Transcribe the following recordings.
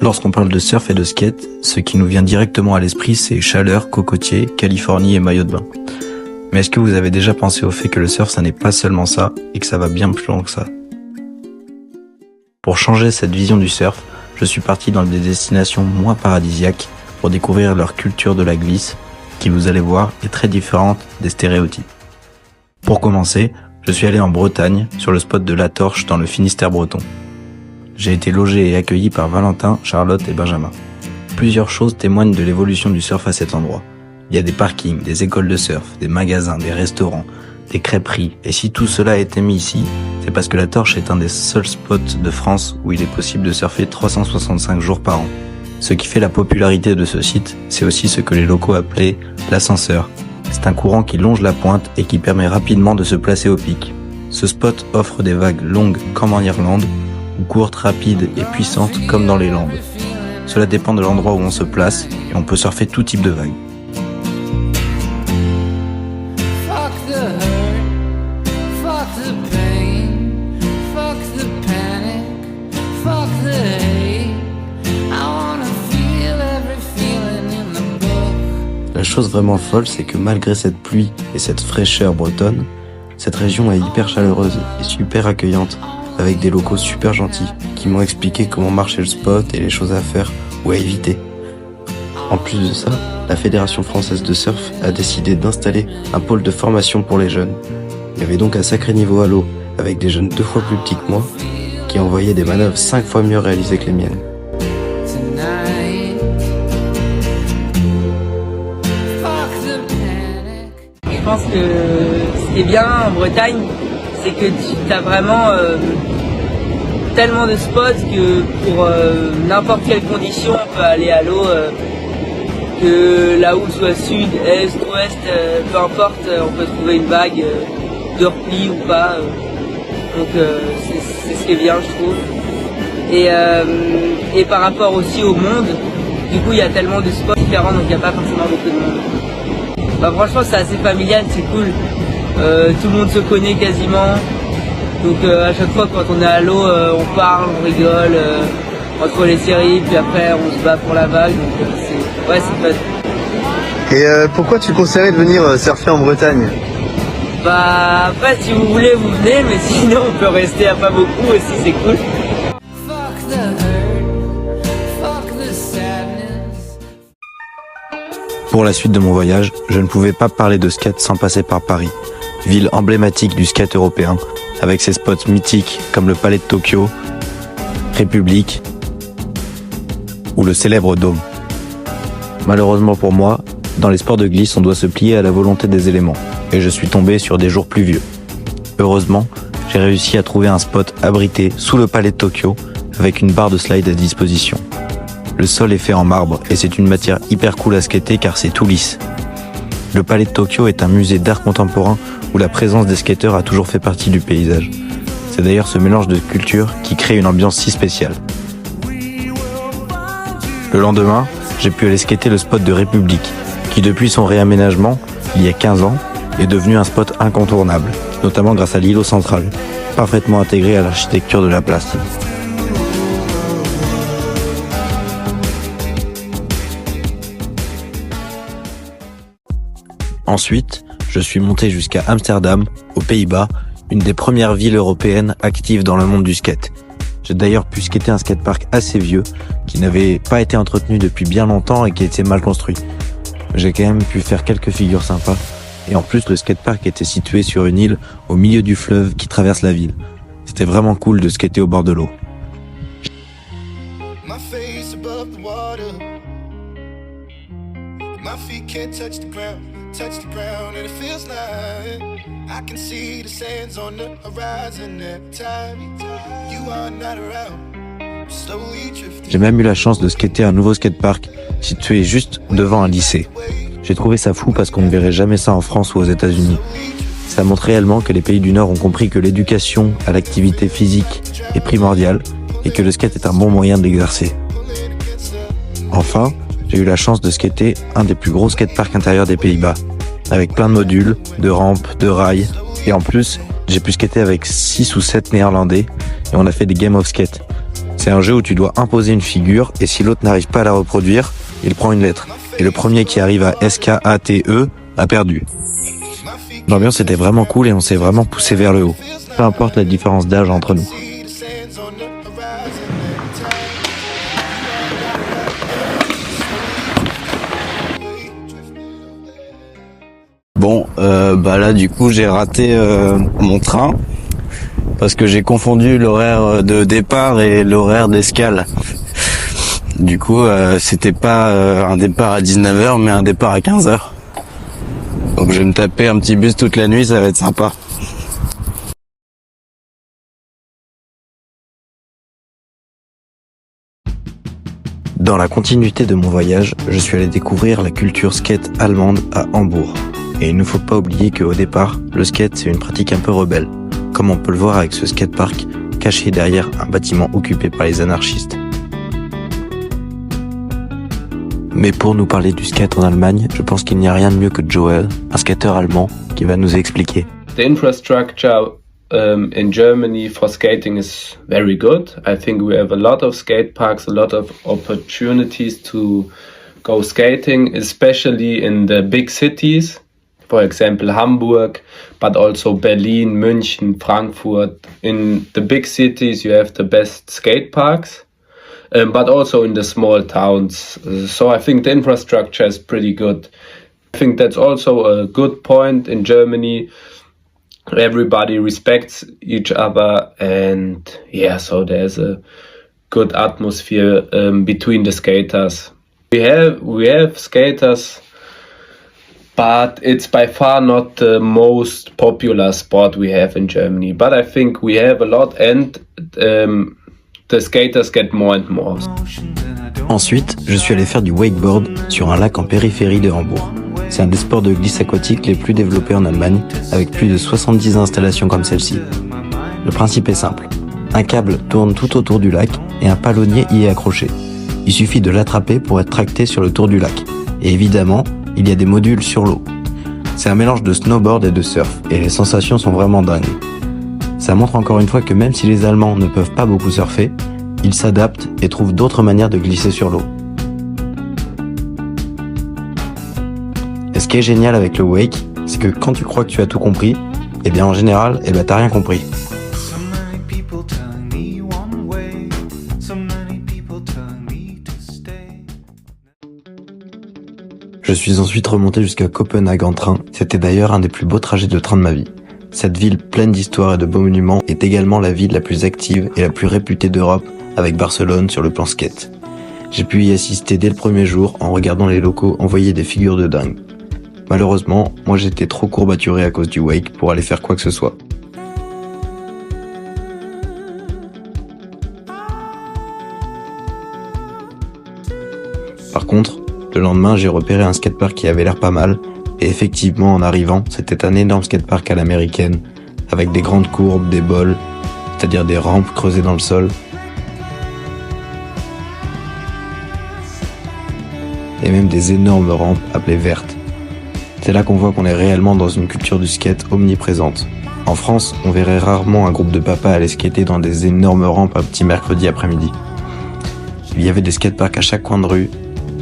Lorsqu'on parle de surf et de skate, ce qui nous vient directement à l'esprit, c'est chaleur, cocotier, Californie et maillot de bain. Mais est-ce que vous avez déjà pensé au fait que le surf, ça n'est pas seulement ça, et que ça va bien plus loin que ça? Pour changer cette vision du surf, je suis parti dans des destinations moins paradisiaques pour découvrir leur culture de la glisse, qui, vous allez voir, est très différente des stéréotypes. Pour commencer, je suis allé en Bretagne, sur le spot de La Torche dans le Finistère breton. J'ai été logé et accueilli par Valentin, Charlotte et Benjamin. Plusieurs choses témoignent de l'évolution du surf à cet endroit. Il y a des parkings, des écoles de surf, des magasins, des restaurants, des crêperies. Et si tout cela a été mis ici, c'est parce que La Torche est un des seuls spots de France où il est possible de surfer 365 jours par an. Ce qui fait la popularité de ce site, c'est aussi ce que les locaux appelaient l'ascenseur. C'est un courant qui longe la pointe et qui permet rapidement de se placer au pic. Ce spot offre des vagues longues comme en Irlande, ou courtes, rapides et puissantes comme dans les Landes. Cela dépend de l'endroit où on se place et on peut surfer tout type de vagues. La chose vraiment folle, c'est que malgré cette pluie et cette fraîcheur bretonne, cette région est hyper chaleureuse et super accueillante, avec des locaux super gentils, qui m'ont expliqué comment marchait le spot et les choses à faire ou à éviter. En plus de ça, la Fédération française de surf a décidé d'installer un pôle de formation pour les jeunes. Il y avait donc un sacré niveau à l'eau, avec des jeunes 2 fois plus petits que moi, qui envoyaient des manœuvres 5 fois mieux réalisées que les miennes. Je pense que ce qui est bien en Bretagne, c'est que tu as vraiment tellement de spots que pour n'importe quelle condition on peut aller à l'eau, que là où soit sud, est, ouest, peu importe, on peut trouver une vague de repli ou pas. Donc c'est ce qui est bien, je trouve. Et par rapport aussi au monde, du coup il y a tellement de spots différents, donc il n'y a pas forcément beaucoup de monde. Bah, franchement c'est assez familial, c'est cool. Tout le monde se connaît quasiment. Donc à chaque fois quand on est à l'eau, on parle, on rigole entre les séries, puis après on se bat pour la vague. Donc c'est fun. Et pourquoi tu conseillerais de venir surfer en Bretagne? Bah après si vous voulez vous venez, mais sinon on peut rester à pas beaucoup aussi, c'est cool. Pour la suite de mon voyage, je ne pouvais pas parler de skate sans passer par Paris, ville emblématique du skate européen, avec ses spots mythiques comme le Palais de Tokyo, République ou le célèbre Dôme. Malheureusement pour moi, dans les sports de glisse, on doit se plier à la volonté des éléments, et je suis tombé sur des jours pluvieux. Heureusement, j'ai réussi à trouver un spot abrité sous le Palais de Tokyo, avec une barre de slide à disposition. Le sol est fait en marbre et c'est une matière hyper cool à skater car c'est tout lisse. Le Palais de Tokyo est un musée d'art contemporain où la présence des skateurs a toujours fait partie du paysage. C'est d'ailleurs ce mélange de cultures qui crée une ambiance si spéciale. Le lendemain, j'ai pu aller skater le spot de République, qui depuis son réaménagement, il y a 15 ans, est devenu un spot incontournable, notamment grâce à l'îlot central, parfaitement intégré à l'architecture de la place. Ensuite, je suis monté jusqu'à Amsterdam, aux Pays-Bas, une des premières villes européennes actives dans le monde du skate. J'ai d'ailleurs pu skater un skatepark assez vieux, qui n'avait pas été entretenu depuis bien longtemps et qui était mal construit. J'ai quand même pu faire quelques figures sympas, et en plus le skatepark était situé sur une île au milieu du fleuve qui traverse la ville. C'était vraiment cool de skater au bord de l'eau. Touch the ground and it feels like I can see the sands on the horizon every time you are not around. Slowly drifting. J'ai même eu la chance de skater un nouveau skatepark situé juste devant un lycée. J'ai trouvé ça fou parce qu'on ne verrait jamais ça en France ou aux États-Unis. Ça montre réellement que les pays du Nord ont compris que l'éducation à l'activité physique est primordiale et que le skate est un bon moyen de l'exercer. Enfin, j'ai eu la chance de skater un des plus gros skateparks intérieurs des Pays-Bas, avec plein de modules, de rampes, de rails, et en plus, j'ai pu skater avec 6 ou 7 Néerlandais, et on a fait des Game of Skate. C'est un jeu où tu dois imposer une figure et si l'autre n'arrive pas à la reproduire, il prend une lettre. Et le premier qui arrive à SKATE a perdu. L'ambiance était vraiment cool et on s'est vraiment poussé vers le haut. Peu importe la différence d'âge entre nous. Bon, là du coup j'ai raté mon train parce que j'ai confondu l'horaire de départ et l'horaire d'escale. Du coup, c'était pas un départ à 19h mais un départ à 15h. Donc je vais me taper un petit bus toute la nuit, ça va être sympa. Dans la continuité de mon voyage, je suis allé découvrir la culture skate allemande à Hambourg. Et il ne faut pas oublier qu'au départ, le skate c'est une pratique un peu rebelle, comme on peut le voir avec ce skatepark caché derrière un bâtiment occupé par les anarchistes. Mais pour nous parler du skate en Allemagne, je pense qu'il n'y a rien de mieux que Joel, un skateur allemand, qui va nous expliquer. The infrastructure in Germany for skating is very good. I think we have a lot of skate parks, a lot of opportunities to go skating, especially in the big cities. For example, Hamburg, but also Berlin, München, Frankfurt. In the big cities, you have the best skate parks, but also in the small towns. So I think the infrastructure is pretty good. I think that's also a good point in Germany. Everybody respects each other, and yeah, so there's a good atmosphere between the skaters. We have skaters, but it's by far not the most popular sport we have in Germany. But I think we have a lot, and the skaters get more and more. Ensuite, je suis allé faire du wakeboard sur un lac en périphérie de Hambourg. C'est un des sports de glisse aquatique les plus développés en Allemagne, avec plus de 70 installations comme celle-ci. Le principe est simple. Un câble tourne tout autour du lac et un palonnier y est accroché. Il suffit de l'attraper pour être tracté sur le tour du lac. Et évidemment, il y a des modules sur l'eau. C'est un mélange de snowboard et de surf, et les sensations sont vraiment dingues. Ça montre encore une fois que même si les Allemands ne peuvent pas beaucoup surfer, ils s'adaptent et trouvent d'autres manières de glisser sur l'eau. Et ce qui est génial avec le wake, c'est que quand tu crois que tu as tout compris, eh bien en général, t'as rien compris. Je suis ensuite remonté jusqu'à Copenhague en train. C'était d'ailleurs un des plus beaux trajets de train de ma vie. Cette ville pleine d'histoire et de beaux monuments est également la ville la plus active et la plus réputée d'Europe, avec Barcelone sur le plan skate. J'ai pu y assister dès le premier jour en regardant les locaux envoyer des figures de dingue. Malheureusement, moi j'étais trop courbaturé à cause du wake pour aller faire quoi que ce soit. Par contre, le lendemain j'ai repéré un skatepark qui avait l'air pas mal, et effectivement en arrivant, c'était un énorme skatepark à l'américaine, avec des grandes courbes, des bols, c'est-à-dire des rampes creusées dans le sol, et même des énormes rampes appelées vertes. C'est là qu'on voit qu'on est réellement dans une culture du skate omniprésente. En France, on verrait rarement un groupe de papas aller skater dans des énormes rampes un petit mercredi après-midi. Il y avait des skateparks à chaque coin de rue,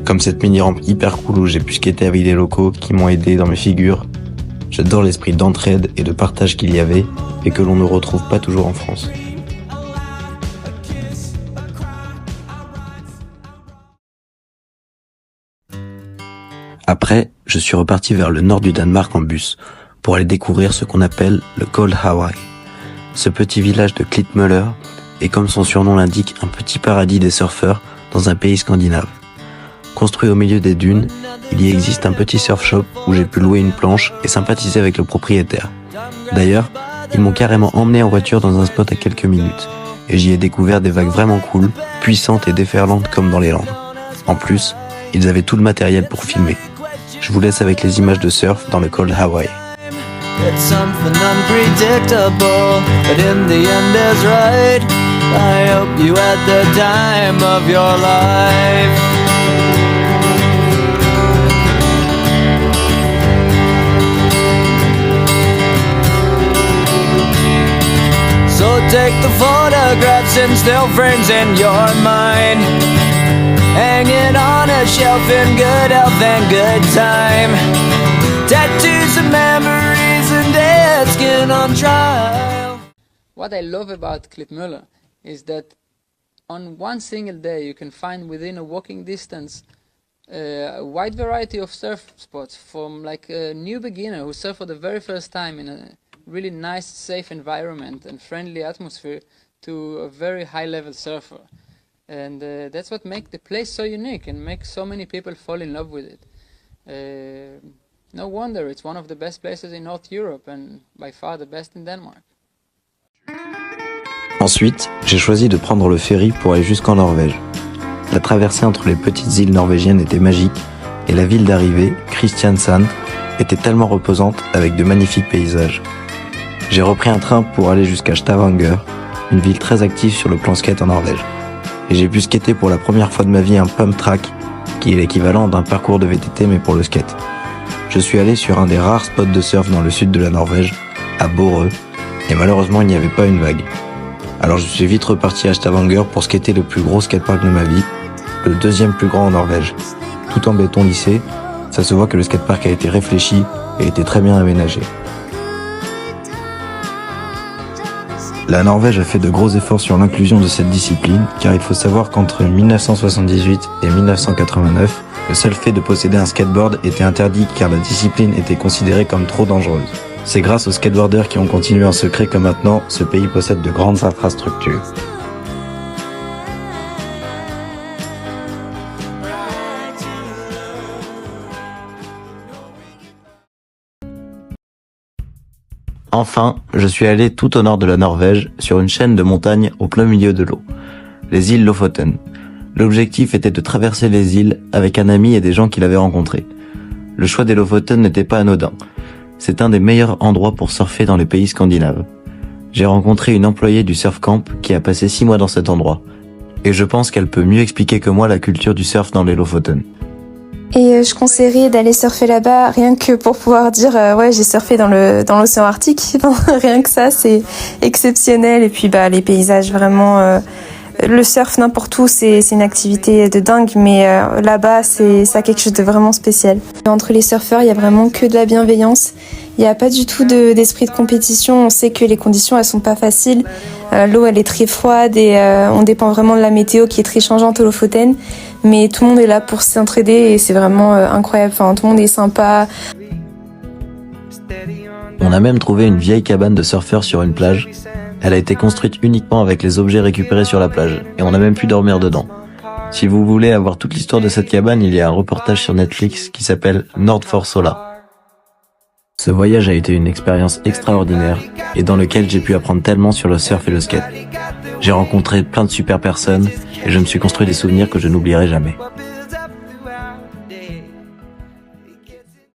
comme cette mini-rampe hyper cool où j'ai pu skater avec des locaux qui m'ont aidé dans mes figures. J'adore l'esprit d'entraide et de partage qu'il y avait et que l'on ne retrouve pas toujours en France. Après, je suis reparti vers le nord du Danemark en bus pour aller découvrir ce qu'on appelle le Cold Hawaii. Ce petit village de Klitmøller est, comme son surnom l'indique, un petit paradis des surfeurs dans un pays scandinave. Construit au milieu des dunes, il y existe un petit surf shop où j'ai pu louer une planche et sympathiser avec le propriétaire. D'ailleurs, ils m'ont carrément emmené en voiture dans un spot à quelques minutes et j'y ai découvert des vagues vraiment cool, puissantes et déferlantes comme dans les Landes. En plus, ils avaient tout le matériel pour filmer. Je vous laisse avec les images de surf dans le Cold Hawaii. It's something unpredictable, but in the end is right. I hope you had the time of your life. So take the photo photographs and still frames in your mind, hanging on a shelf in good health and good time. Tattoos of memories and dead skin on trial. What I love about Klitmøller is that on one single day you can find within a walking distance a wide variety of surf spots, from like a new beginner who surf for the very first time in a really nice, safe environment and friendly atmosphere to a very high-level surfer. And that's what makes the place so unique and makes so many people fall in love with it. No wonder it's one of the best places in North Europe and by far the best in Denmark. Ensuite, j'ai choisi de prendre le ferry pour aller jusqu'en Norvège. La traversée entre les petites îles norvégiennes était magique et la ville d'arrivée, Kristiansand, était tellement reposante avec de magnifiques paysages. J'ai repris un train pour aller jusqu'à Stavanger, une ville très active sur le plan skate en Norvège. Et j'ai pu skater pour la première fois de ma vie un pump track, qui est l'équivalent d'un parcours de VTT mais pour le skate. Je suis allé sur un des rares spots de surf dans le sud de la Norvège, à Borø, et malheureusement il n'y avait pas une vague. Alors je suis vite reparti à Stavanger pour skater le plus gros skatepark de ma vie, le deuxième plus grand en Norvège. Tout en béton lissé, ça se voit que le skatepark a été réfléchi et était très bien aménagé. La Norvège a fait de gros efforts sur l'inclusion de cette discipline, car il faut savoir qu'entre 1978 et 1989, le seul fait de posséder un skateboard était interdit car la discipline était considérée comme trop dangereuse. C'est grâce aux skateboarders qui ont continué en secret que maintenant, ce pays possède de grandes infrastructures. Enfin, je suis allé tout au nord de la Norvège, sur une chaîne de montagnes au plein milieu de l'eau, les îles Lofoten. L'objectif était de traverser les îles avec un ami et des gens qu'il avait rencontrés. Le choix des Lofoten n'était pas anodin. C'est un des meilleurs endroits pour surfer dans les pays scandinaves. J'ai rencontré une employée du surf camp qui a passé 6 mois dans cet endroit. Et je pense qu'elle peut mieux expliquer que moi la culture du surf dans les Lofoten. Et je conseillerais d'aller surfer là-bas rien que pour pouvoir dire ouais, j'ai surfé dans l'océan Arctique. Rien que ça, c'est exceptionnel. Et puis les paysages vraiment le surf n'importe où, c'est une activité de dingue, mais là-bas, ça a quelque chose de vraiment spécial. Entre les surfeurs, il y a vraiment que de la bienveillance. Il n'y a pas du tout d'esprit de compétition. On sait que les conditions, elles sont pas faciles. L'eau, elle est très froide et on dépend vraiment de la météo qui est très changeante au Lofoten. Mais tout le monde est là pour s'entraider et c'est vraiment incroyable. Enfin, tout le monde est sympa. On a même trouvé une vieille cabane de surfeurs sur une plage. Elle a été construite uniquement avec les objets récupérés sur la plage et on a même pu dormir dedans. Si vous voulez avoir toute l'histoire de cette cabane, il y a un reportage sur Netflix qui s'appelle Nordforsola. Ce voyage a été une expérience extraordinaire et dans lequel j'ai pu apprendre tellement sur le surf et le skate. J'ai rencontré plein de super personnes et je me suis construit des souvenirs que je n'oublierai jamais.